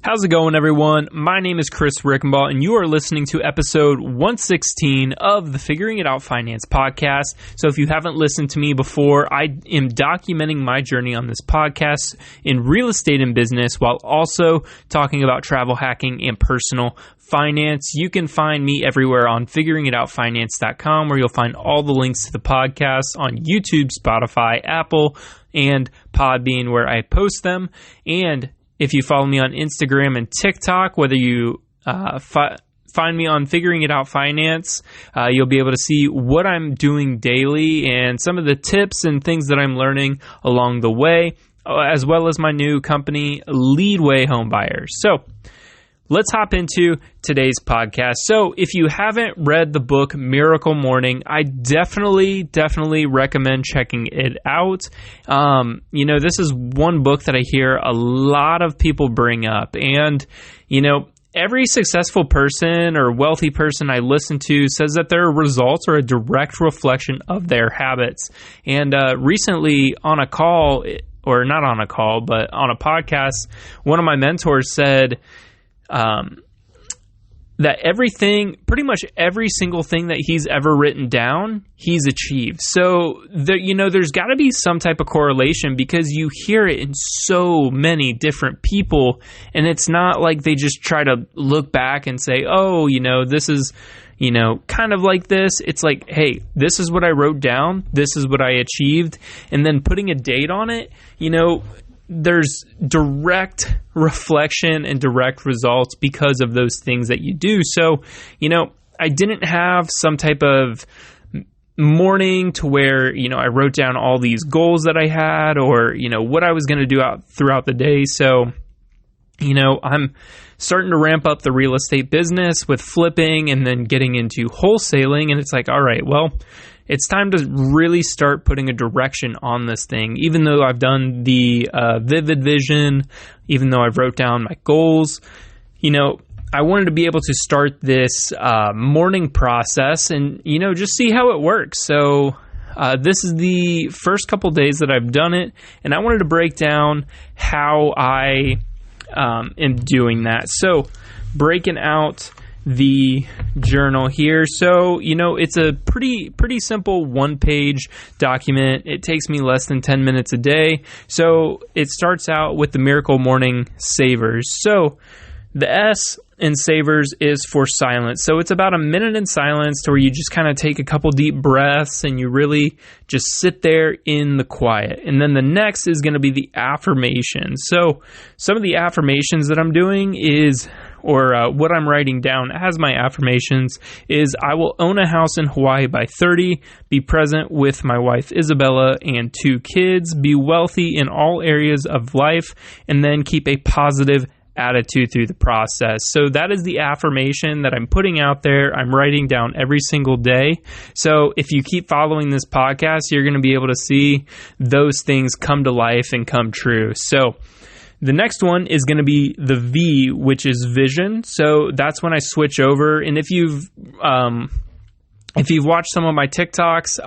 How's it going, everyone? My name is Chris Rickenbaugh, and you are listening to episode 116 of the Figuring It Out Finance podcast. So if you haven't listened to me before, I am documenting my journey on this podcast in real estate and business while also talking about travel hacking and personal finance. You can find me everywhere on figuringitoutfinance.com, where you'll find all the links to the podcast on YouTube, Spotify, Apple, and Podbean, where I post them. And if you follow me on Instagram and TikTok, whether you find me on Figuring It Out Finance, you'll be able to see what I'm doing daily and some of the tips and things that I'm learning along the way, as well as my new company, Leadway Home Buyers. So let's hop into today's podcast. So if you haven't read the book Miracle Morning, I definitely recommend checking it out. This is one book that I hear a lot of people bring up. And, every successful person or wealthy person I listen to says that their results are a direct reflection of their habits. And recently on a call, or not on a call, but on a podcast, one of my mentors said, that pretty much every single thing that he's ever written down, he's achieved. So, there's got to be some type of correlation, because you hear it in so many different people, and it's not like they just try to look back and say, oh, this is, kind of like this. It's like, hey, this is what I wrote down. This is what I achieved. And then putting a date on it, there's direct reflection and direct results because of those things that you do. So, I didn't have some type of morning to where, I wrote down all these goals that I had, or, what I was going to do throughout the day. So, I'm starting to ramp up the real estate business with flipping and then getting into wholesaling. And it's like, all right, well, it's time to really start putting a direction on this thing. Even though I've done the vivid vision, even though I've wrote down my goals, I wanted to be able to start this morning process and, just see how it works. So this is the first couple days that I've done it, and I wanted to break down how I am doing that. So breaking out the journal here. So, it's a pretty simple one-page document. It takes me less than 10 minutes a day. So it starts out with the Miracle Morning Savers. So the S in Savers is for silence. So it's about a minute in silence, to where you just kind of take a couple deep breaths and you really just sit there in the quiet. And then the next is going to be the affirmations. So some of the affirmations that I'm doing is, or what I'm writing down as my affirmations is, I will own a house in Hawaii by 30, be present with my wife Isabella and 2 kids, be wealthy in all areas of life, and then keep a positive attitude through the process. So that is the affirmation that I'm putting out there. I'm writing down every single day. So if you keep following this podcast, you're going to be able to see those things come to life and come true. So the next one is going to be the V, which is vision. So that's when I switch over. And if you've watched some of my TikToks,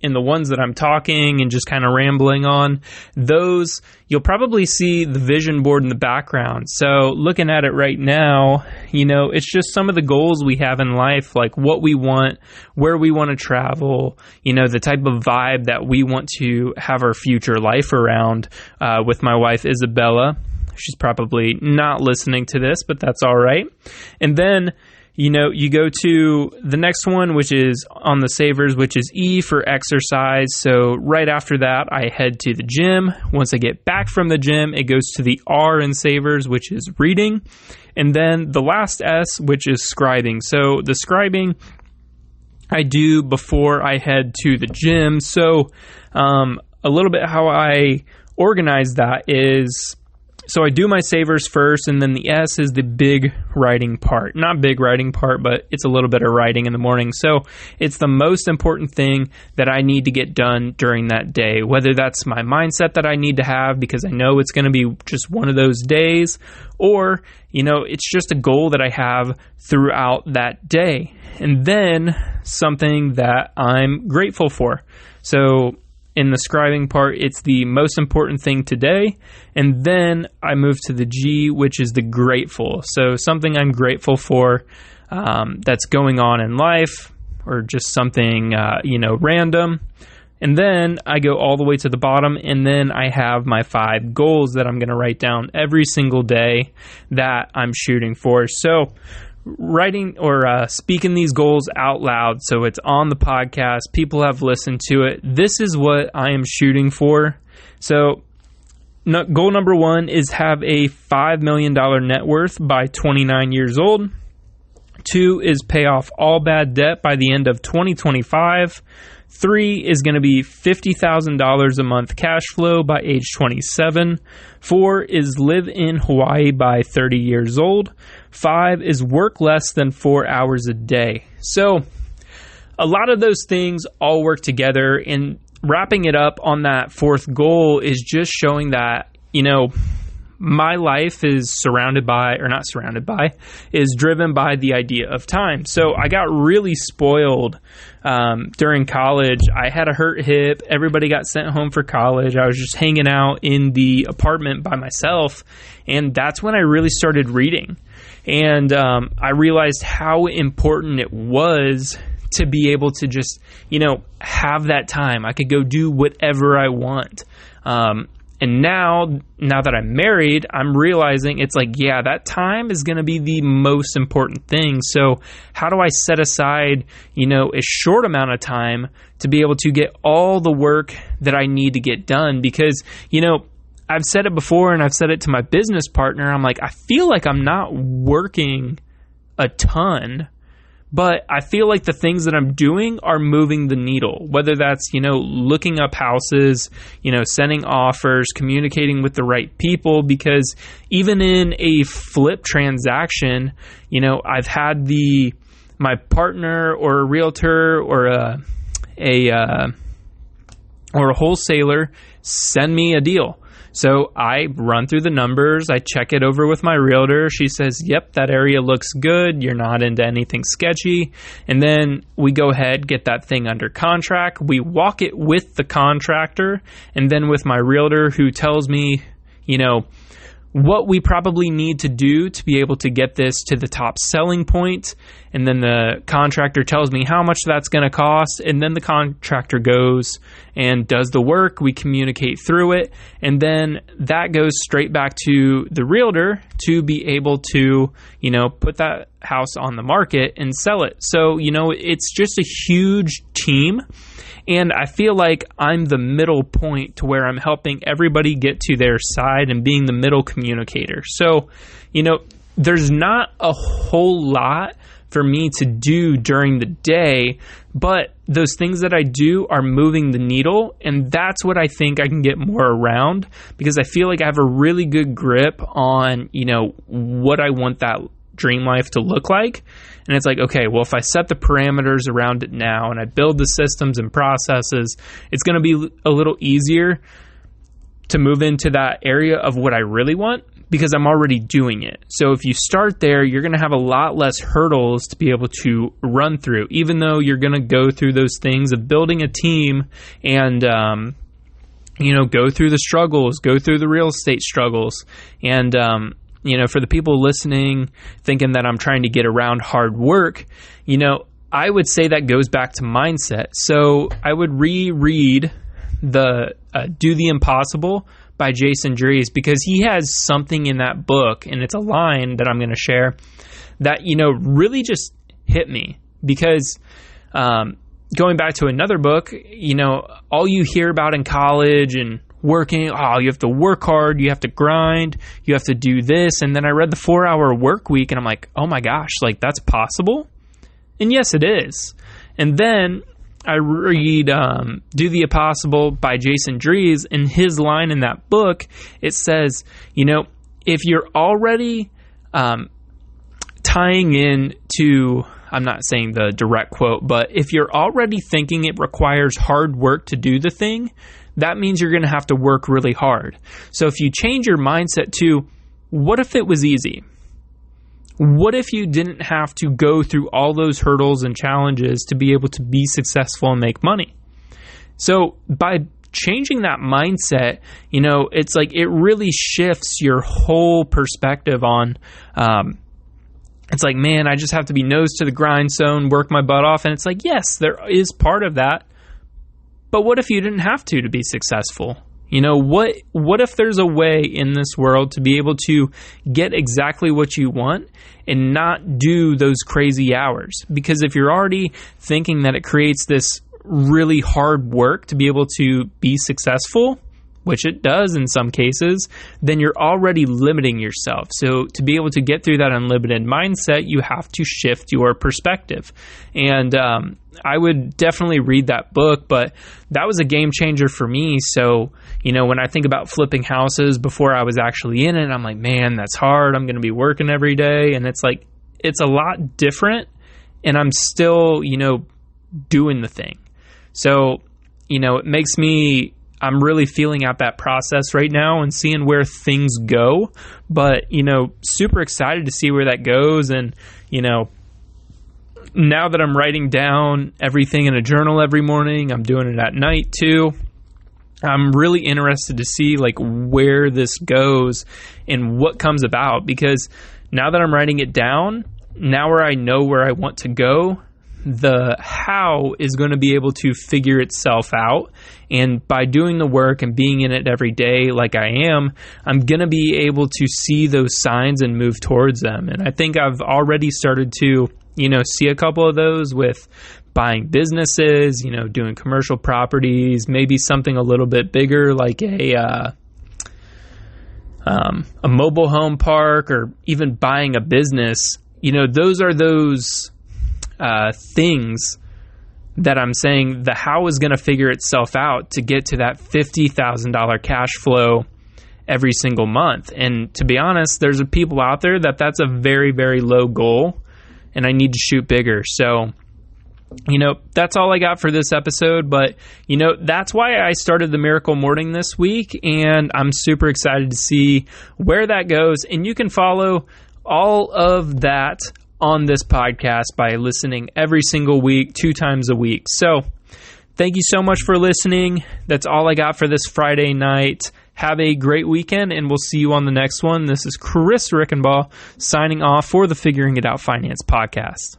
in the ones that I'm talking and just kind of rambling on, those, you'll probably see the vision board in the background. So looking at it right now, it's just some of the goals we have in life, like what we want, where we want to travel, the type of vibe that we want to have our future life around, with my wife, Isabella. She's probably not listening to this, but that's all right. And then you go to the next one, which is on the Savers, which is E for exercise. So right after that, I head to the gym. Once I get back from the gym, it goes to the R in Savers, which is reading. And then the last S, which is scribing. So the scribing I do before I head to the gym. So a little bit how I organize that is, so I do my Savers first, and then the S is the big writing part. Not big writing part, but it's a little bit of writing in the morning. So it's the most important thing that I need to get done during that day, whether that's my mindset that I need to have because I know it's going to be just one of those days, or, it's just a goal that I have throughout that day. And then something that I'm grateful for. So in the scribing part, it's the most important thing today. And then I move to the G, which is the grateful. So something I'm grateful for that's going on in life, or just something, random. And then I go all the way to the bottom, and then I have my 5 goals that I'm going to write down every single day that I'm shooting for. So writing or speaking these goals out loud, so it's on the podcast, people have listened to it. This is what I am shooting for. So goal number 1 is have a $5 million net worth by 29 years old. 2 is pay off all bad debt by the end of 2025. 3 is going to be $50,000 a month cash flow by age 27. 4 is live in Hawaii by 30 years old. 5 is work less than 4 hours a day. So a lot of those things all work together, and wrapping it up on that 4th goal is just showing that, my life is is driven by the idea of time. So I got really spoiled during college. I had a hurt hip. Everybody got sent home for college. I was just hanging out in the apartment by myself. And that's when I really started reading. And I realized how important it was to be able to just, have that time. I could go do whatever I want. And now that I'm married, I'm realizing it's like, yeah, that time is going to be the most important thing. So how do I set aside, a short amount of time to be able to get all the work that I need to get done? Because, I've said it before, and I've said it to my business partner. I'm like, I feel like I'm not working a ton, but I feel like the things that I'm doing are moving the needle, whether that's, looking up houses, sending offers, communicating with the right people, because even in a flip transaction, I've had my partner or a realtor or a wholesaler send me a deal. So I run through the numbers, I check it over with my realtor. She says, yep, that area looks good. You're not into anything sketchy. And then we go ahead, get that thing under contract. We walk it with the contractor, and then with my realtor, who tells me, what we probably need to do to be able to get this to the top selling point. And then the contractor tells me how much that's going to cost. And then the contractor goes and does the work. We communicate through it. And then that goes straight back to the realtor to be able to, put that house on the market and sell it. So, it's just a huge team. And I feel like I'm the middle point to where I'm helping everybody get to their side and being the middle communicator. So, there's not a whole lot for me to do during the day, but those things that I do are moving the needle. And that's what I think I can get more around, because I feel like I have a really good grip on, what I want that dream life to look like. And it's like, okay, well, if I set the parameters around it now and I build the systems and processes, it's going to be a little easier to move into that area of what I really want, because I'm already doing it. So if you start there, you're going to have a lot less hurdles to be able to run through, even though you're going to go through those things of building a team and, go through the struggles, go through the real estate struggles. And, for the people listening, thinking that I'm trying to get around hard work, I would say that goes back to mindset. So I would reread the Do the Impossible by Jason Drees, because he has something in that book, and it's a line that I'm going to share that, really just hit me. Because going back to another book, all you hear about in college and working, you have to work hard, you have to grind, you have to do this. And then I read the 4-Hour Work Week, and I'm like, oh my gosh, like that's possible? And yes, it is. And then I read Do the Impossible by Jason Drees, and his line in that book, it says, if you're already tying in to, I'm not saying the direct quote, but if you're already thinking it requires hard work to do the thing, that means you're going to have to work really hard. So if you change your mindset to, what if it was easy? What if you didn't have to go through all those hurdles and challenges to be able to be successful and make money? So by changing that mindset, it's like it really shifts your whole perspective on, it's like, man, I just have to be nose to the grindstone, work my butt off. And it's like, yes, there is part of that. But what if you didn't have to be successful? What if there's a way in this world to be able to get exactly what you want and not do those crazy hours? Because if you're already thinking that it creates this really hard work to be able to be successful, which it does in some cases, then you're already limiting yourself. So to be able to get through that unlimited mindset, you have to shift your perspective. And I would definitely read that book, but that was a game changer for me. So, when I think about flipping houses before I was actually in it, I'm like, man, that's hard. I'm going to be working every day. And it's like, it's a lot different, and I'm still, doing the thing. So, it makes me, I'm really feeling out that process right now and seeing where things go, but, super excited to see where that goes. And, now that I'm writing down everything in a journal every morning, I'm doing it at night too. I'm really interested to see like where this goes and what comes about, because now that I'm writing it down, now where I know where I want to go, the how is going to be able to figure itself out. And by doing the work and being in it every day like I am, I'm going to be able to see those signs and move towards them. And I think I've already started to, see a couple of those with buying businesses, doing commercial properties, maybe something a little bit bigger like a mobile home park, or even buying a business. Those are those things that I'm saying the how is going to figure itself out to get to that $50,000 cash flow every single month. And to be honest, there's people out there that's a very, very low goal, and I need to shoot bigger. So, that's all I got for this episode. But, that's why I started the Miracle Morning this week, and I'm super excited to see where that goes. And you can follow all of that on this podcast by listening every single week, 2 times a week. So thank you so much for listening. That's all I got for this Friday night. Have a great weekend, and we'll see you on the next one. This is Chris Rickenbaugh signing off for the Figuring It Out Finance podcast.